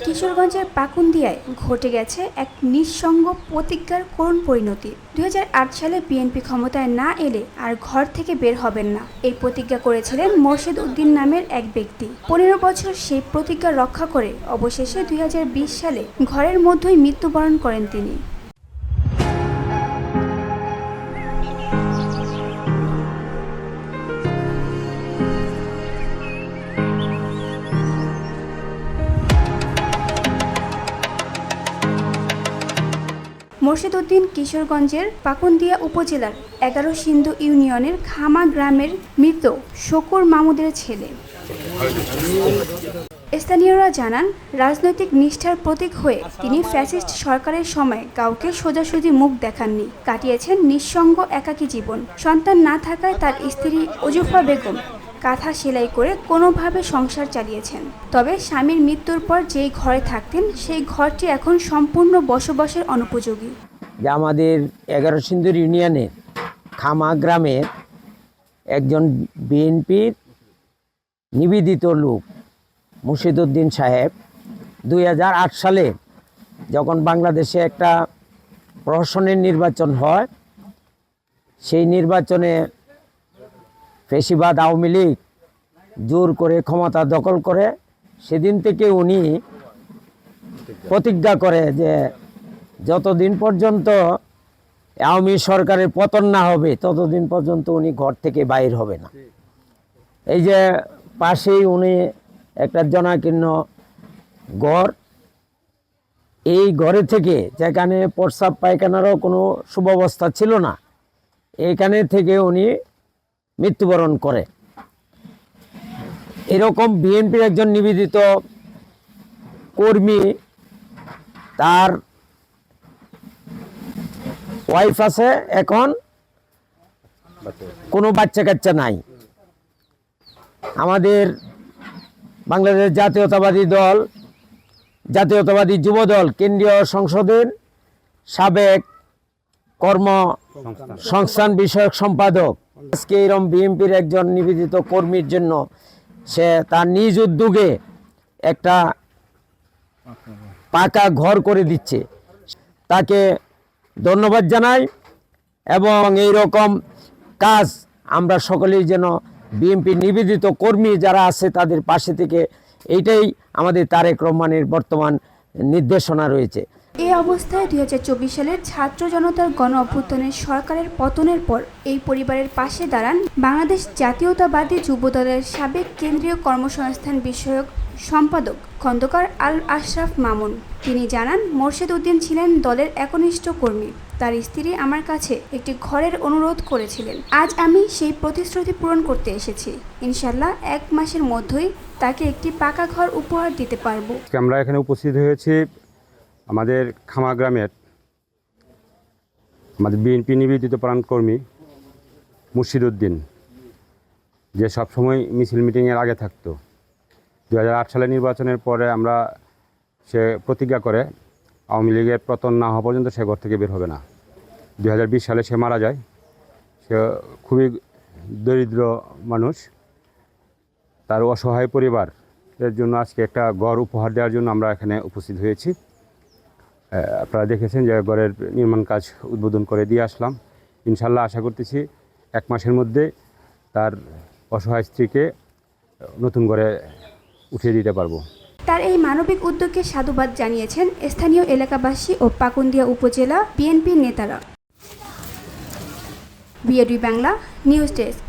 কিশোরগঞ্জের পাকুন্দিয়ায় ঘটে গেছে এক নিঃসঙ্গ প্রতিজ্ঞার করুণ পরিণতি। 2008 সালে বিএনপি ক্ষমতায় না এলে আর ঘর থেকে বের হবেন না, এই প্রতিজ্ঞা করেছিলেন মোর্শেদ উদ্দিন নামের এক ব্যক্তি। 15 বছর সেই প্রতিজ্ঞা রক্ষা করে অবশেষে 2020 সালে ঘরের মধ্যেই মৃত্যুবরণ করেন তিনি। মোর্শেদ উদ্দিন কিশোরগঞ্জের পাকুন্দিয়া উপজেলার 11 সিন্ধু ইউনিয়নের খামা গ্রামের মৃত শকুর মাহমুদের ছেলে। স্থানীয়রা জানান, রাজনৈতিক নিষ্ঠার প্রতীক হয়ে তিনি ফ্যাসিস্ট সরকারের সময় কাউকে সোজাসুজি মুখ দেখাননি, কাটিয়েছেন নিঃসঙ্গ একাকী জীবন। সন্তান না থাকায় তার স্ত্রী অজুফা বেগম কাঁথা সেলাই করে কোনোভাবে সংসার চালিয়েছেন। তবে স্বামীর মৃত্যুর পর যেই ঘরে থাকতেন সেই ঘরটি এখন সম্পূর্ণ বসবাসের অনুপযোগী। যে আমাদের 11 সিন্ধুর ইউনিয়নের খামা গ্রামের একজন বিএনপির নিবেদিত লোক মুর্শেদ উদ্দিন সাহেব 2008 সালে যখন বাংলাদেশে একটা প্রশাসনের নির্বাচন হয়, সেই নির্বাচনে ফ্যাসিবাদ আওয়ামী লীগ জোর করে ক্ষমতা দখল করে, সেদিন থেকে উনি প্রতিজ্ঞা করে যে যতদিন পর্যন্ত আওয়ামী সরকারের পতন না হবে ততদিন পর্যন্ত উনি ঘর থেকে বাইর হবে না। এই যে পাশেই উনি একটা জনাকীর্ণ ঘর, এই ঘরে থেকে যেখানে প্রস্রাব পায়খানারও কোনো সুব্যবস্থা ছিল না, এইখানে থেকে উনি মৃত্যুবরণ করে। এরকম বিএনপির একজন নিবেদিত কর্মী, তার ওয়াইফ আছে, এখন কোনো বাচ্চা কাচ্চা নাই। আমাদের বাংলাদেশ জাতীয়তাবাদী যুবদল কেন্দ্রীয় সংসদের সাবেক কর্মসংস্থান বিষয়ক সম্পাদক, আজকে এরকম বিএনপির একজন নিবেদিত কর্মীর জন্য সে তার নিজ উদ্যোগে একটা পাকা ঘর করে দিচ্ছে, তাকে ধন্যবাদ জানাই। এবং এই রকম কাজ আমরা সকলেই যেন বিএনপি নিবেদিত কর্মী যারা আছে তাদের পাশে থেকে, এইটাই আমাদের তারেক রহমানের বর্তমান নির্দেশনা রয়েছে। এই অবস্থায় 2024 সালের ছাত্র জনতার গণ অভ্যুত্থানের সরকারের পতনের পর এই পরিবারের পাশে দাঁড়ান বাংলাদেশ জাতীয়তাবাদী যুবদলের সাবেক কেন্দ্রীয় কর্মসংস্থান বিষয়ক সম্পাদক খন্দকার আল আশরাফ মামুন। তিনি জানান, মোর্শেদ উদ্দিন ছিলেন দলের একনিষ্ঠ কর্মী। তার স্ত্রী আমার কাছে একটি ঘরের অনুরোধ করেছিলেন। আজ আমি সেই প্রতিশ্রুতি পূরণ করতে এসেছি। ইনশাল্লাহ 1 মাসের মধ্যেই তাকে একটি পাকা ঘর উপহার দিতে পারবো। আমরা এখানে উপস্থিত হয়েছি আমাদের খামা গ্রামের আমাদের বিএনপি নিবেদিত প্রাণকর্মী মুর্শেদ উদ্দিন, যে সবসময় মিছিল মিটিংয়ের আগে থাকতো। 2008 সালের নির্বাচনের পরে সে প্রতিজ্ঞা করে আওয়ামী লীগের পতন না হওয়া পর্যন্ত সে ঘর থেকে বের হবে না। 2020 সালে সে মারা যায়। সে খুবই দরিদ্র মানুষ, তার অসহায় পরিবারের জন্য আজকে একটা ঘর উপহার দেওয়ার জন্য আমরা এখানে উপস্থিত হয়েছি। আপনারা দেখেছেন যে ঘরের নির্মাণ কাজ উদ্বোধন করে দিয়ে আসলাম। ইনশাল্লাহ আশা করতেছি 1 মাসের মধ্যে তার অসহায় স্ত্রীকে নতুন ঘরে উঠিয়ে দিতে পারবো। তার এই মানবিক উদ্যোগকে সাধুবাদ জানিয়েছেন স্থানীয় এলাকাবাসী ও পাকুন্দিয়া উপজেলা বিএনপি নেতারা। BAD Bangla news desk.